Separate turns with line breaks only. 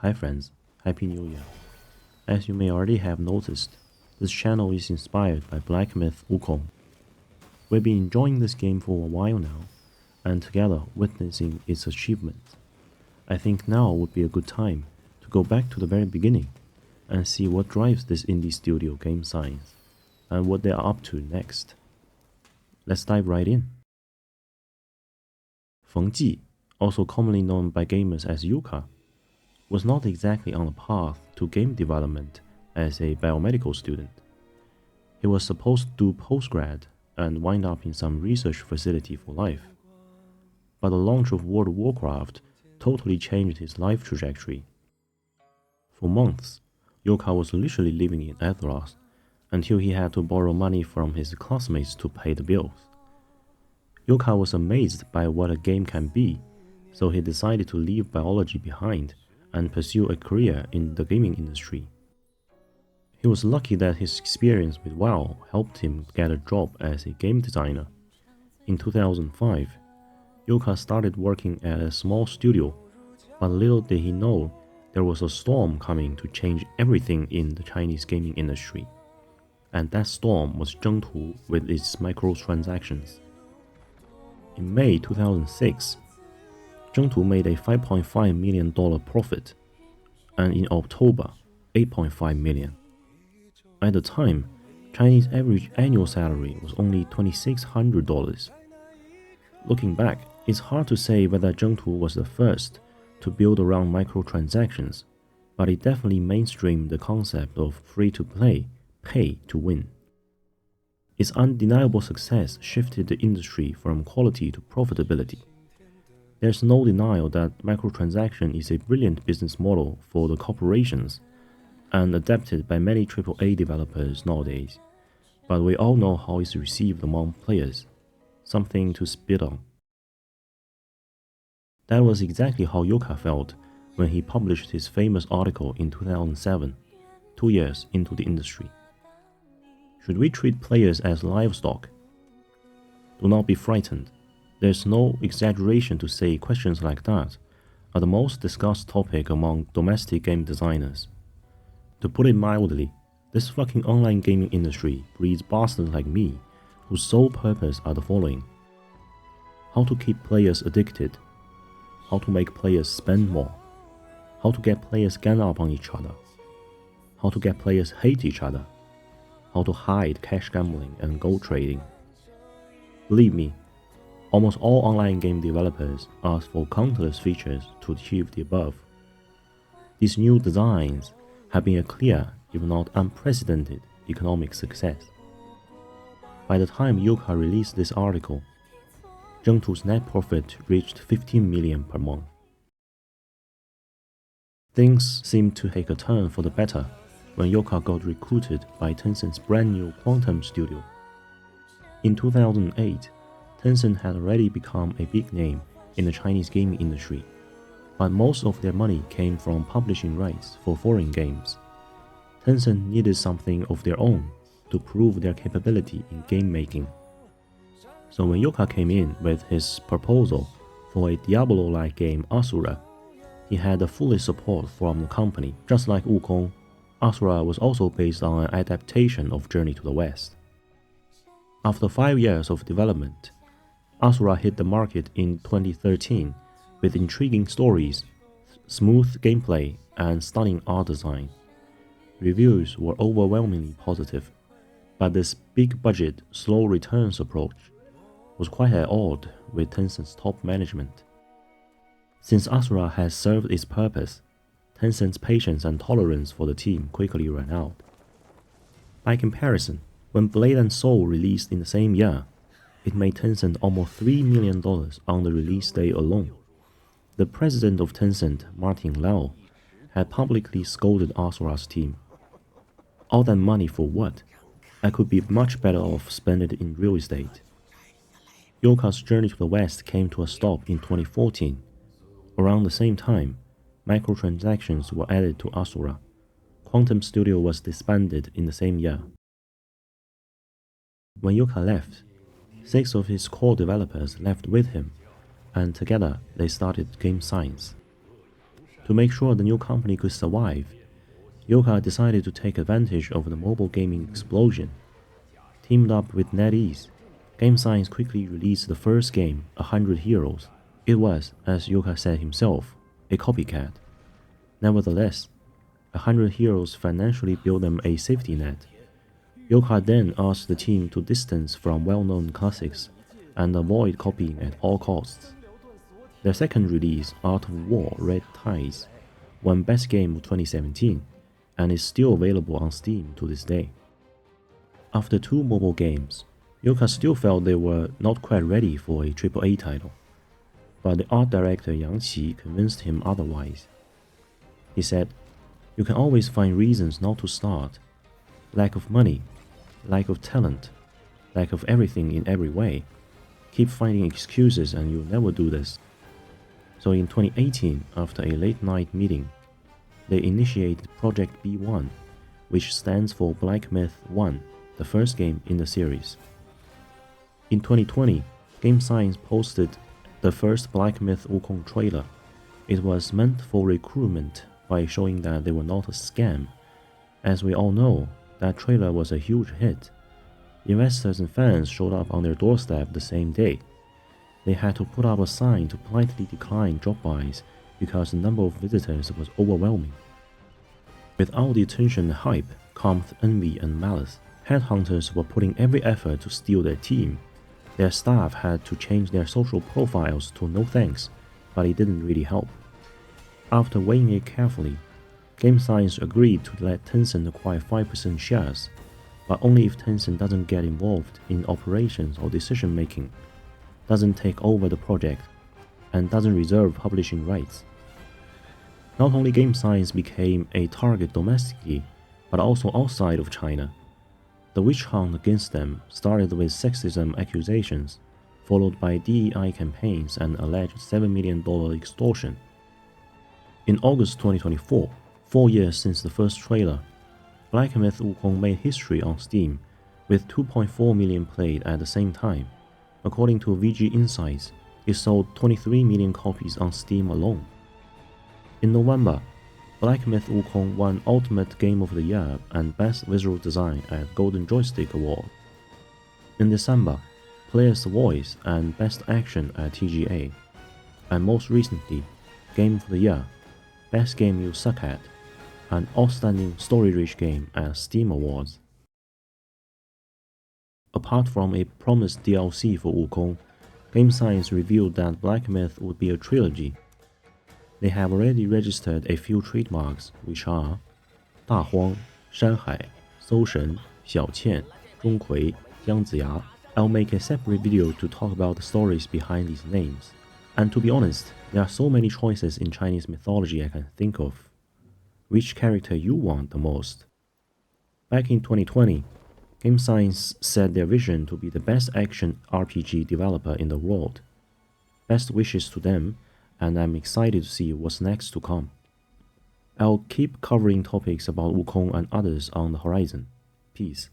Hi friends, Happy New Year. As you may already have noticed, this channel is inspired by Black Myth Wukong. We've been enjoying this game for a while now, and together witnessing its achievements. I think now would be a good time to go back to the very beginning and see what drives this indie studio game science, and what they are up to next. Let's dive right in. Feng Ji, also commonly known by gamers as Yuka, was not exactly on the path to game development as a biomedical student. He was supposed to do postgrad and wind up in some research facility for life. But the launch of World of Warcraft totally changed his life trajectory. For months, Yoka was literally living in Azeroth until he had to borrow money from his classmates to pay the bills. Yoka was amazed by what a game can be, so he decided to leave biology behind and pursue a career in the gaming industry. He was lucky that his experience with WoW helped him get a job as a game designer. In 2005, Yoka started working at a small studio, but little did he know there was a storm coming to change everything in the Chinese gaming industry. And that storm was Zhengtu with its microtransactions. In May 2006, Zhengtu made a $5.5 million profit, and in October, $8.5 million. At the time, Chinese average annual salary was only $2,600. Looking back, it's hard to say whether Zhengtu was the first to build around microtransactions, but it definitely mainstreamed the concept of free-to-play, pay-to-win. Its undeniable success shifted the industry from quality to profitability. There's no denial that microtransaction is a brilliant business model for the corporations and adapted by many AAA developers nowadays, but we all know how it's received among players, something to spit on. That was exactly how Yoka felt when he published his famous article in 2007, 2 years into the industry. Should we treat players as livestock? Do not be frightened. There's no exaggeration to say questions like that are the most discussed topic among domestic game designers. To put it mildly, this fucking online gaming industry breeds bastards like me whose sole purpose are the following: how to keep players addicted, how to make players spend more, how to get players gang up on each other, how to get players hate each other, how to hide cash gambling and gold trading. Believe me, almost all online game developers ask for countless features to achieve the above. These new designs have been a clear, if not unprecedented, economic success. By the time Yoka released this article, Zhengtu's net profit reached 15 million per month. Things seemed to take a turn for the better when Yoka got recruited by Tencent's brand new Quantum Studio. In 2008, Tencent had already become a big name in the Chinese gaming industry, but most of their money came from publishing rights for foreign games. Tencent needed something of their own to prove their capability in game making. So when Yoka came in with his proposal for a Diablo-like game Asura, he had the fullest support from the company. Just like Wukong, Asura was also based on an adaptation of Journey to the West. After 5 years of development, Asura hit the market in 2013 with intriguing stories, smooth gameplay, and stunning art design. Reviews were overwhelmingly positive, but this big-budget, slow returns approach was quite at odds with Tencent's top management. Since Asura has served its purpose, Tencent's patience and tolerance for the team quickly ran out. By comparison, when Blade and Soul released in the same year, it made Tencent almost $3 million on the release day alone. The president of Tencent, Martin Lau, had publicly scolded Asura's team. All that money for what? I could be much better off spending it in real estate. Yoka's Journey to the West came to a stop in 2014. Around the same time, microtransactions were added to Asura. Quantum Studio was disbanded in the same year. When Yoka left, 6 of his core developers left with him, and together they started Game Science. To make sure the new company could survive, Yoka decided to take advantage of the mobile gaming explosion. Teamed up with NetEase, Game Science quickly released the first game, 100 Heroes. It was, as Yoka said himself, a copycat. Nevertheless, 100 Heroes financially built them a safety net. Yoka then asked the team to distance from well-known classics and avoid copying at all costs. Their second release, Art of War Red Tides, won Best Game of 2017 and is still available on Steam to this day. After 2 mobile games, Yoka still felt they were not quite ready for a AAA title, but the art director Yang Qi convinced him otherwise. He said, "You can always find reasons not to start. Lack of money, lack of talent, lack of everything in every way. Keep finding excuses and you'll never do this." So in 2018, after a late-night meeting, they initiated Project B1, which stands for Black Myth 1, the first game in the series. In 2020, Game Science posted the first Black Myth Wukong trailer. It was meant for recruitment by showing that they were not a scam. As we all know, that trailer was a huge hit. Investors and fans showed up on their doorstep the same day. They had to put up a sign to politely decline drop-bys because the number of visitors was overwhelming. With all the attention and hype comes envy and malice. Headhunters were putting every effort to steal their team. Their staff had to change their social profiles to no thanks, but it didn't really help. After weighing it carefully, Game Science agreed to let Tencent acquire 5% shares, but only if Tencent doesn't get involved in operations or decision-making, doesn't take over the project, and doesn't reserve publishing rights. Not only Game Science became a target domestically, but also outside of China. The witch hunt against them started with sexism accusations, followed by DEI campaigns and alleged $7 million extortion. In August 2024, 4 years since the first trailer, Black Myth Wukong made history on Steam, with 2.4 million played at the same time. According to VG Insights, it sold 23 million copies on Steam alone. In November, Black Myth Wukong won Ultimate Game of the Year and Best Visual Design at Golden Joystick Award. In December, Player's Voice and Best Action at TGA. And most recently, Game of the Year, Best Game You Suck At, and Outstanding Story-Rich Game at Steam Awards. Apart from a promised DLC for Wukong, Game Science revealed that Black Myth would be a trilogy. They have already registered a few trademarks, which are 大荒, Shanhai, 搜神, Xiaoqian, 钟馗, Jiangziya. I'll make a separate video to talk about the stories behind these names. And to be honest, there are so many choices in Chinese mythology I can think of. Which character you want the most? Back in 2020, Game Science set their vision to be the best action RPG developer in the world. Best wishes to them, and I'm excited to see what's next to come. I'll keep covering topics about Wukong and others on the horizon. Peace.